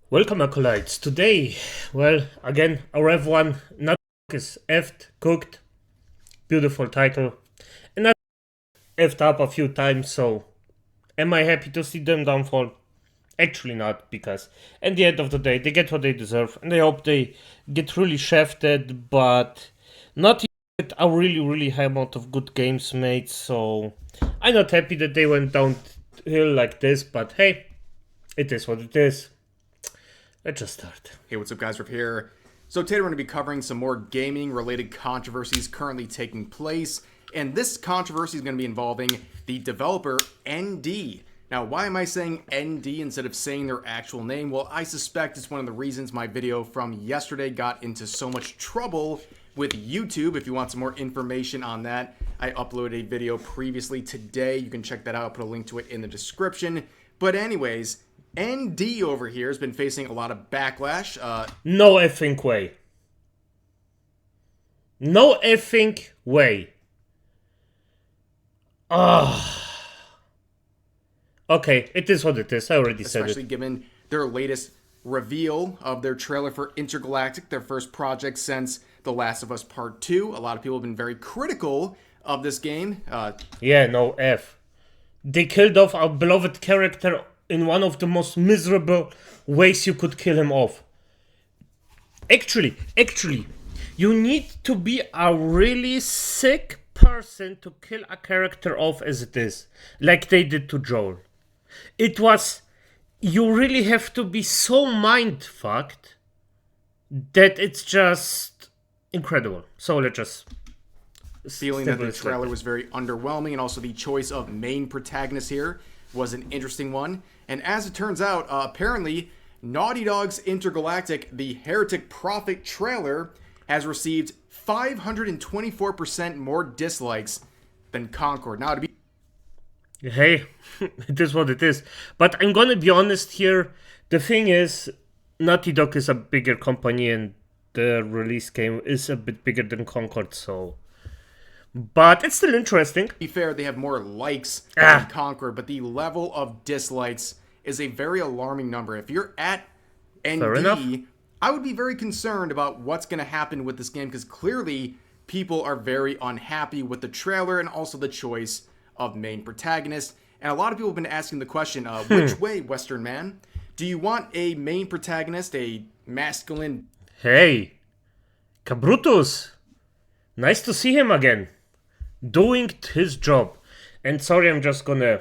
Welcome, acolytes. Today, well, again, our F1 not is effed, cooked, beautiful title, and I effed up a few times, so am I happy to see them downfall? Actually not, because at the end of the day, they get what they deserve, and I hope they get really shafted, but not yet a really high amount of good games made, so I'm not happy that they went downhill like this, but hey, it is what it is. Let's just start. Hey, what's up, guys? Riff here. So today we're going to be covering some more gaming-related controversies currently taking place, and this controversy is going to be involving the developer ND. Now, why am I saying ND instead of saying their actual name? Well, I suspect it's one of the reasons my video from yesterday got into so much trouble with YouTube. If you want some more information on that, I uploaded a video previously today. You can check that out. I'll put a link to it in the description. But anyways, ND over here has been facing a lot of backlash. No effing way. No effing way. Okay, it is what it is. I already said it. Especially given their latest reveal of their trailer for Intergalactic, their first project since The Last of Us Part 2. A lot of people have been very critical of this game. Yeah, no F. They killed off our beloved character in one of the most miserable ways you could kill him off. Actually, you need to be a really sick person to kill a character off as it is, like they did to Joel. It was, you really have to be so mind-fucked that it's just incredible. So let's just... Feeling that the trailer was very underwhelming, and also the choice of main protagonist here was an interesting one. And as it turns out, apparently, Naughty Dog's Intergalactic, the Heretic Prophet trailer, has received 524% more dislikes than Concord. Now, to be... Hey, it is what it is. But I'm gonna be honest here. The thing is, Naughty Dog is a bigger company, and the release game is a bit bigger than Concord, so... But it's still interesting. To be fair, they have more likes than Concord, but the level of dislikes is a very alarming number. If you're at ND, I would be very concerned about what's going to happen with this game, because clearly people are very unhappy with the trailer and also the choice of main protagonist. And a lot of people have been asking the question, which way, Western man? Do you want a main protagonist, a masculine... Hey, Cabrutus. Nice to see him again. Doing his job. And sorry, I'm just gonna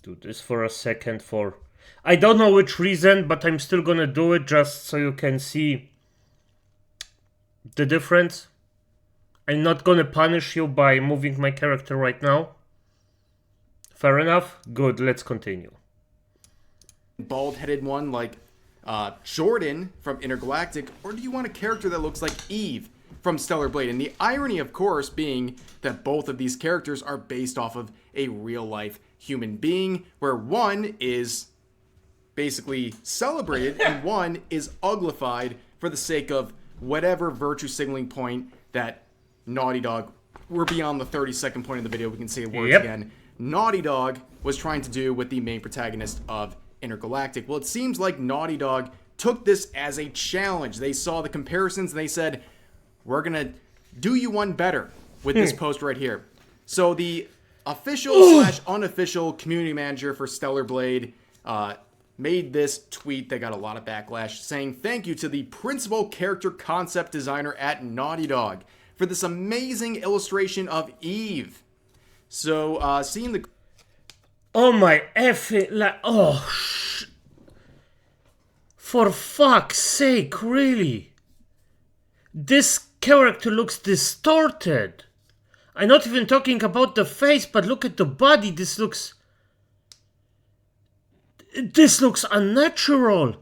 do this for a second for... I don't know which reason, but I'm still gonna do it just so you can see the difference. I'm not gonna punish you by moving my character right now. Fair enough? Good, let's continue. Bald-headed one like Jordan from Intergalactic, or do you want a character that looks like Eve from Stellar Blade? And the irony, of course, being that both of these characters are based off of a real-life human being, where one is basically celebrated and one is uglified for the sake of whatever virtue signaling point that Naughty Dog, we're beyond the 30-second point of the video, we can say words again, Naughty Dog was trying to do with the main protagonist of Intergalactic. Well, it seems like Naughty Dog took this as a challenge. They saw the comparisons and they said, we're going to do you one better with this post right here. So the official / unofficial community manager for Stellar Blade made this tweet that got a lot of backlash, saying thank you to the principal character concept designer at Naughty Dog for this amazing illustration of Eve. So seeing the... Oh my F it, like, for fuck's sake, really? This character looks distorted. I'm not even talking about the face, but look at the body. This looks unnatural.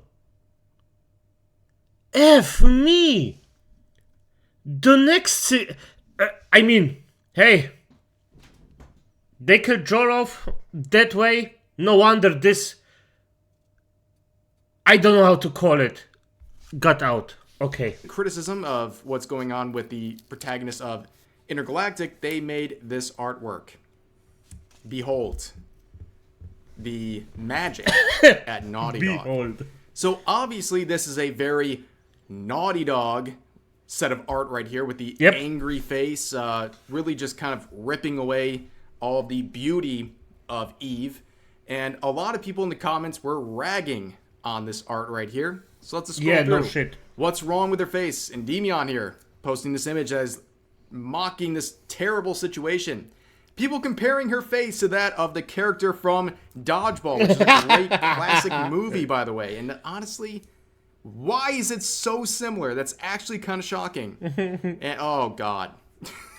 F me. The next... I mean, hey. They killed Joel off that way. No wonder this... I don't know how to call it. Got out. Okay. Criticism of what's going on with the protagonist of Intergalactic, they made this artwork. Behold. The magic at Naughty Dog. Behold. So obviously this is a very Naughty Dog set of art right here with the angry face, really just kind of ripping away all of the beauty of Eve. And a lot of people in the comments were ragging on this art right here. So let's scroll through. No shit. What's wrong with her face? And Endymion here, posting this image as mocking this terrible situation. People comparing her face to that of the character from Dodgeball, which is a great classic movie, by the way. And honestly, why is it so similar? That's actually kind of shocking. And oh god,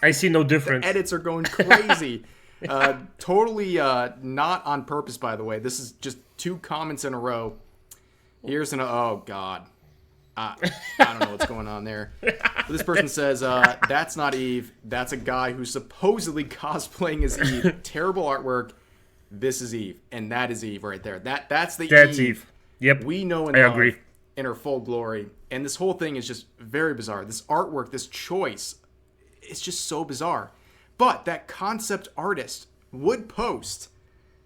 I see no difference. The edits are going crazy. Totally not on purpose, by the way. This is just 2 comments in a row. Here's an oh god. I don't know what's going on there. But this person says, that's not Eve. That's a guy who's supposedly cosplaying as Eve. Terrible artwork. This is Eve. And that is Eve right there. That's Eve. Yep. We know and love in her full glory. And this whole thing is just very bizarre. This artwork, this choice, it's just so bizarre. But that concept artist would post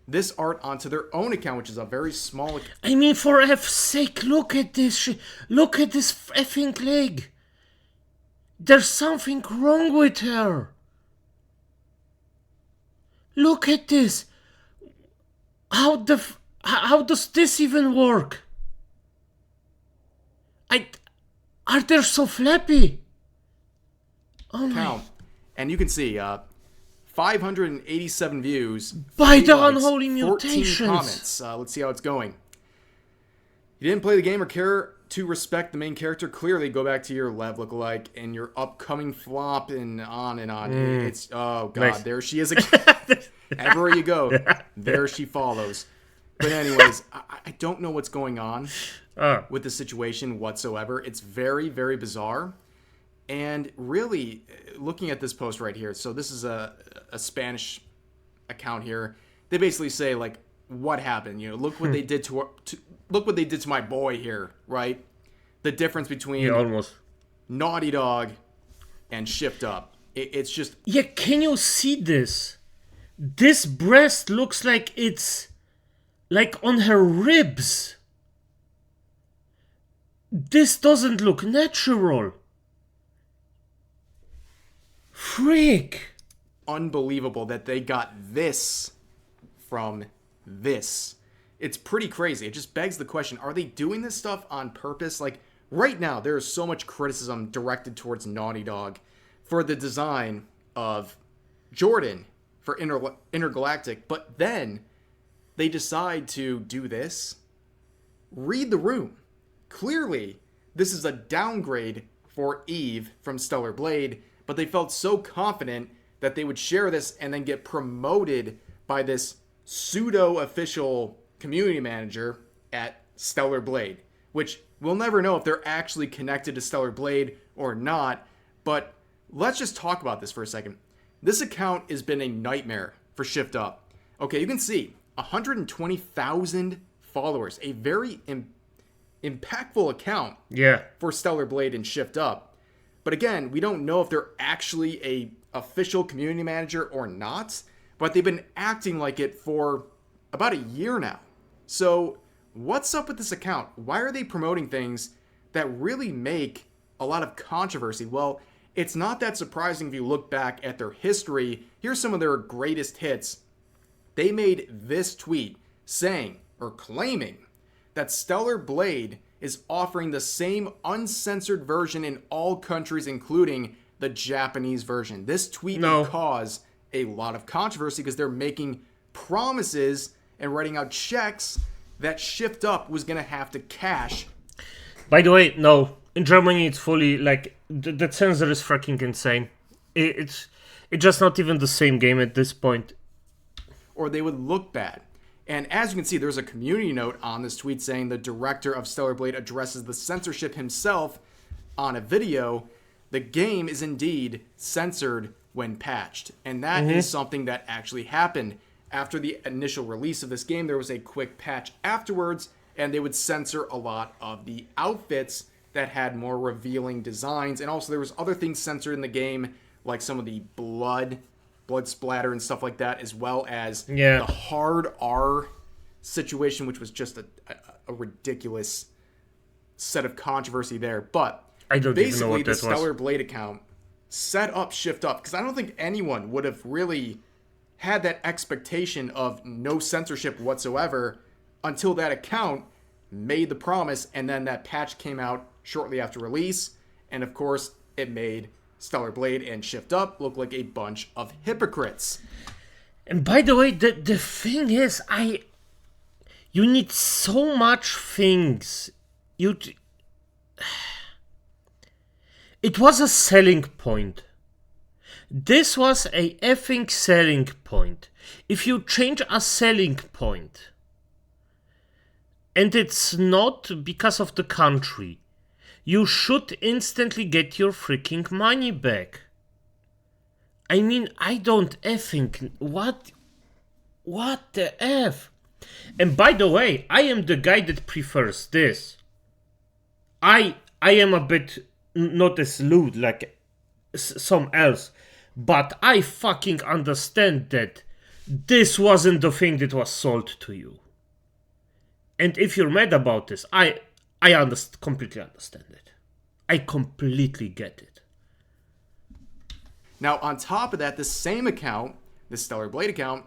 this art onto their own account, which is a very small account. I mean, for F's sake, look at this. Look at this effing leg. There's something wrong with her. Look at this. How does this even work? Are they so flappy? Oh my. And you can see 587 views. By the unholy mutations. 14 comments. Let's see how it's going. You didn't play the game or care to respect the main character? Clearly, go back to your Lev lookalike and your upcoming flop and on and on. It's oh god, nice. There she is again. Everywhere you go, there she follows. But anyways, I don't know what's going on with the situation whatsoever. It's very, very bizarre. And really, looking at this post right here, so this is a Spanish account here. They basically say like, "What happened? You know, look what they did look what they did to my boy here, right? The difference between Naughty Dog and Shift Up. It's just Can you see this? This breast looks like it's like on her ribs. This doesn't look natural. Freak. Unbelievable that they got this from this. It's pretty crazy. It just begs the question, are they doing this stuff on purpose? Like, right now, there is so much criticism directed towards Naughty Dog for the design of Jordan for Intergalactic, but then they decide to do this. Read the room. Clearly, this is a downgrade for Eve from Stellar Blade, but they felt so confident that they would share this and then get promoted by this pseudo-official community manager at Stellar Blade, which we'll never know if they're actually connected to Stellar Blade or not. But let's just talk about this for a second. This account has been a nightmare for Shift Up. Okay, you can see 120,000 followers, a very impactful account for Stellar Blade and Shift Up. But again, we don't know if they're actually a official community manager or not, but they've been acting like it for about a year now. So what's up with this account? Why are they promoting things that really make a lot of controversy? Well, it's not that surprising if you look back at their history. Here's some of their greatest hits. They made this tweet saying or claiming that Stellar Blade is offering the same uncensored version in all countries, including the Japanese version. This tweet would cause a lot of controversy because they're making promises and writing out checks that Shift Up was going to have to cash. By the way, no. In Germany, it's fully, like, the censor is fucking insane. It's just not even the same game at this point. Or they would look bad. And as you can see, there's a community note on this tweet saying the director of Stellar Blade addresses the censorship himself on a video. The game is indeed censored when patched. And that is something that actually happened. After the initial release of this game, there was a quick patch afterwards, and they would censor a lot of the outfits that had more revealing designs. And also there was other things censored in the game, like some of the blood splatter and stuff like that, as well as the hard R situation, which was just a ridiculous set of controversy there. But I don't even know basically, what the that was. Stellar Blade account set up Shift Up, because I don't think anyone would have really had that expectation of no censorship whatsoever until that account made the promise, and then that patch came out shortly after release, and of course, it made Stellar Blade and Shift Up look like a bunch of hypocrites. And by the way, the thing is, you need so much things. It was a selling point. This was a effing selling point. If you change a selling point, and it's not because of the country, you should instantly get your freaking money back. I mean, I don't effing... What the F? And by the way, I am the guy that prefers this. I am a bit not as lewd like some else, but I fucking understand that this wasn't the thing that was sold to you. And if you're mad about this, I completely understand it. I completely get it. Now, on top of that, the same account, the Stellar Blade account,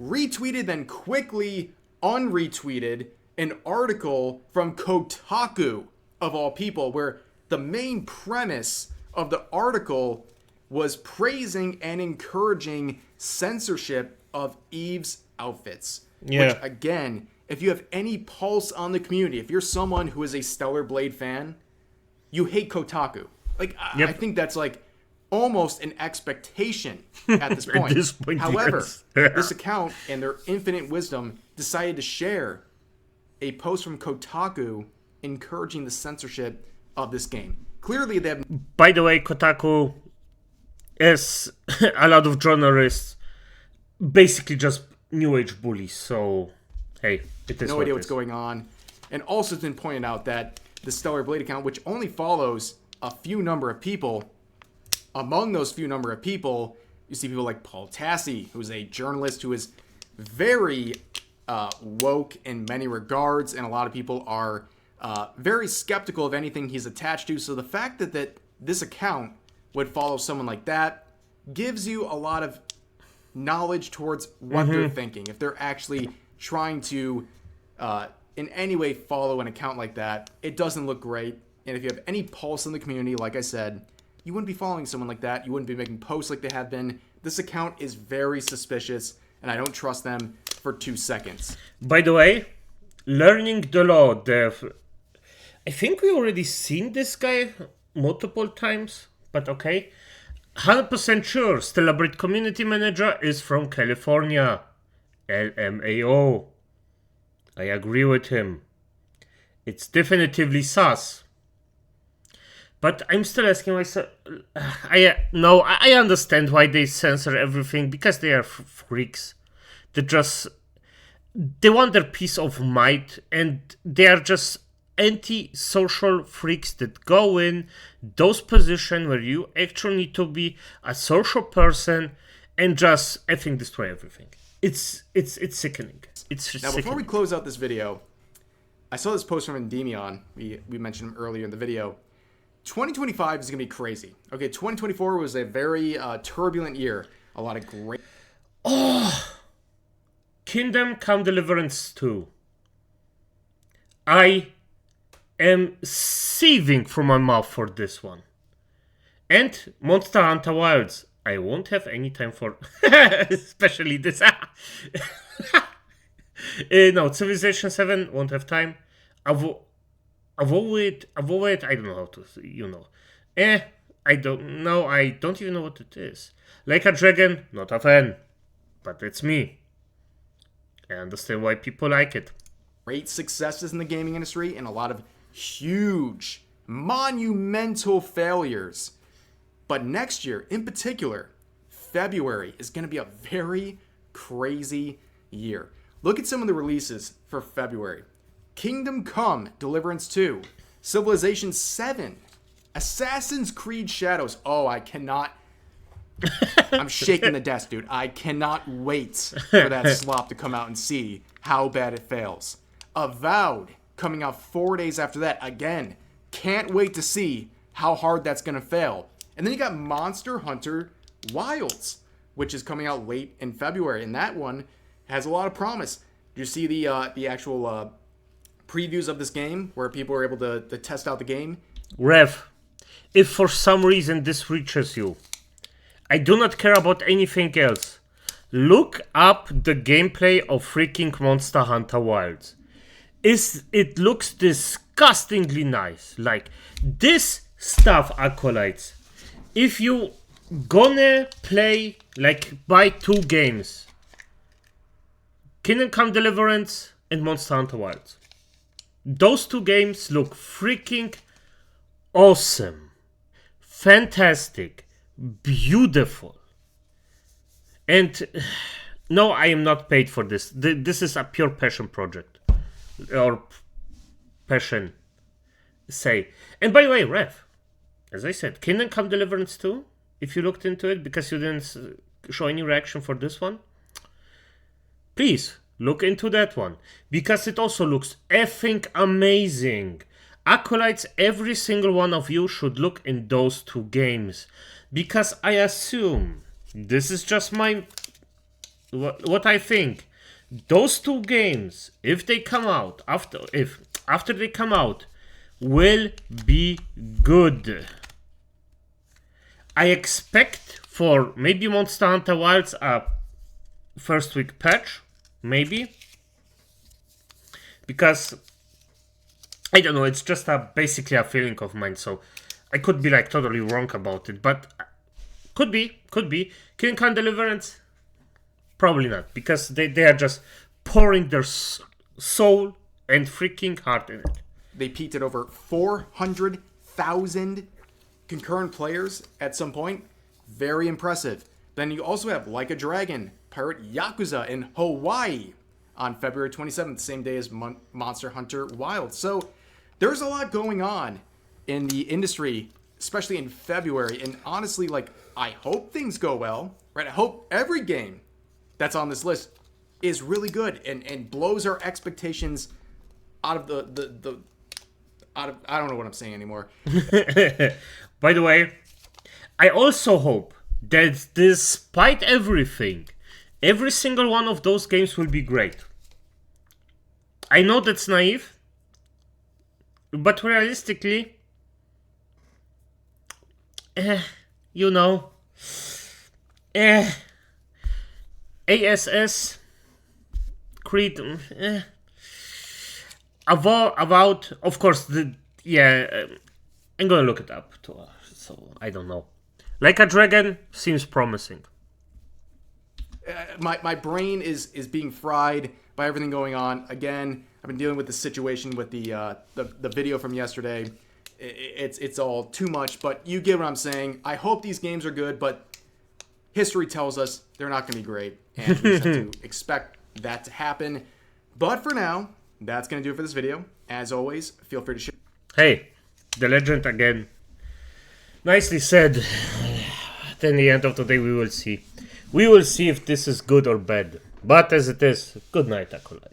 retweeted then quickly unretweeted an article from Kotaku, of all people, where the main premise of the article was praising and encouraging censorship of Eve's outfits. Yeah. Which, again, if you have any pulse on the community, if you're someone who is a Stellar Blade fan, you hate Kotaku. Like, Yep. I think that's like almost an expectation at this point. At this point, However, yes. this account, in their infinite wisdom, decided to share a post from Kotaku encouraging the censorship of this game. Clearly, they have... By the way, Kotaku is a lot of journalists, basically just new age bullies. So, hey, it is no what idea it what's is. going on. And also, it's been pointed out that the Stellar Blade account, which only follows a few number of people, among those few number of people, you see people like Paul Tassi, who's a journalist who is very woke in many regards, and a lot of people are very skeptical of anything he's attached to. So the fact that this account would follow someone like that gives you a lot of knowledge towards what they're thinking. If they're actually trying to in any way follow an account like that, it doesn't look great. And if you have any pulse in the community, like I said, you wouldn't be following someone like that. You wouldn't be making posts like they have been. This account is very suspicious, and I don't trust them for 2 seconds. By the way, learning the law, Dev. I think we already seen this guy multiple times, but okay. 100% sure, Stellar Blade community manager is from California. LMAO. I agree with him. It's definitively sus. But I'm still asking myself, I understand why they censor everything, because they are freaks. They want their piece of might, and they are just anti-social freaks that go in those positions where you actually need to be a social person and just effing destroy everything. It's sickening. It's just Now, before sickening. we close out this video, I saw this post from Endymion. We mentioned him earlier in the video. 2025 is going to be crazy. Okay, 2024 was a very turbulent year. A lot of great... Kingdom Come Deliverance 2. I am seething from my mouth for this one. And Monster Hunter Wilds. I won't have any time for... especially this. No, Civilization 7 won't have time. Avoid, I don't know how to, I don't know, I don't even know what it is. Like a Dragon, not a fan, but it's me. I understand why people like it. Great successes in the gaming industry and a lot of huge, monumental failures. But next year, in particular, February is going to be a very crazy year. Look at some of the releases for February. Kingdom Come Deliverance 2, Civilization 7, Assassin's Creed Shadows. Oh, I cannot... I'm shaking the desk, dude. I cannot wait for that slop to come out and see how bad it fails. Avowed, coming out 4 days after that. Again, can't wait to see how hard that's going to fail. And then you got Monster Hunter Wilds, which is coming out late in February, and that one has a lot of promise. Did you see the actual previews of this game where people were able to test out the game? Rev, if for some reason this reaches you, I do not care about anything else. Look up the gameplay of freaking Monster Hunter Wilds. It looks disgustingly nice. Like, this stuff, Acolytes, if you gonna play, like, buy 2 games, Kingdom Come Deliverance and Monster Hunter Wilds, those 2 games look freaking awesome, fantastic, beautiful. And no, I am not paid for this. This is a pure passion project. Or passion, say. And by the way, Rev, as I said, Kingdom Come Deliverance 2, if you looked into it, because you didn't show any reaction for this one, please look into that one, because it also looks effing amazing. Acolytes, every single one of you should look in those 2 games, because I assume, this is just my what I think, those 2 games, if they come out after they come out, will be good. I expect for maybe Monster Hunter Wilds a first week patch, maybe, because I don't know, it's just basically a feeling of mine, so I could be like totally wrong about it, but could be. Kingdom Come Deliverance, probably not, because they are just pouring their soul and freaking heart in it. They peaked at over 400,000 concurrent players at some point. Very impressive. Then you also have Like a Dragon, Pirate Yakuza in Hawaii on February 27th, same day as Monster Hunter Wild. So there's a lot going on in the industry, especially in February. And honestly, like, I hope things go well, right? I hope every game that's on this list is really good and blows our expectations out of the I don't know what I'm saying anymore. By the way, I also hope that despite everything, every single one of those games will be great. I know that's naive, but realistically, you know, ASS, Creed, about, of course, I'm gonna look it up too, so I don't know. Like a Dragon seems promising. My brain is being fried by everything going on. Again, I've been dealing with the situation with the video from yesterday. It's all too much, but you get what I'm saying. I hope these games are good, but history tells us they're not going to be great, and we just have to expect that to happen. But for now, that's going to do it for this video. As always, feel free to share. Hey, the legend again. Nicely said. Then the end of the day, we will see. We will see if this is good or bad. But as it is, good night, Acolytes.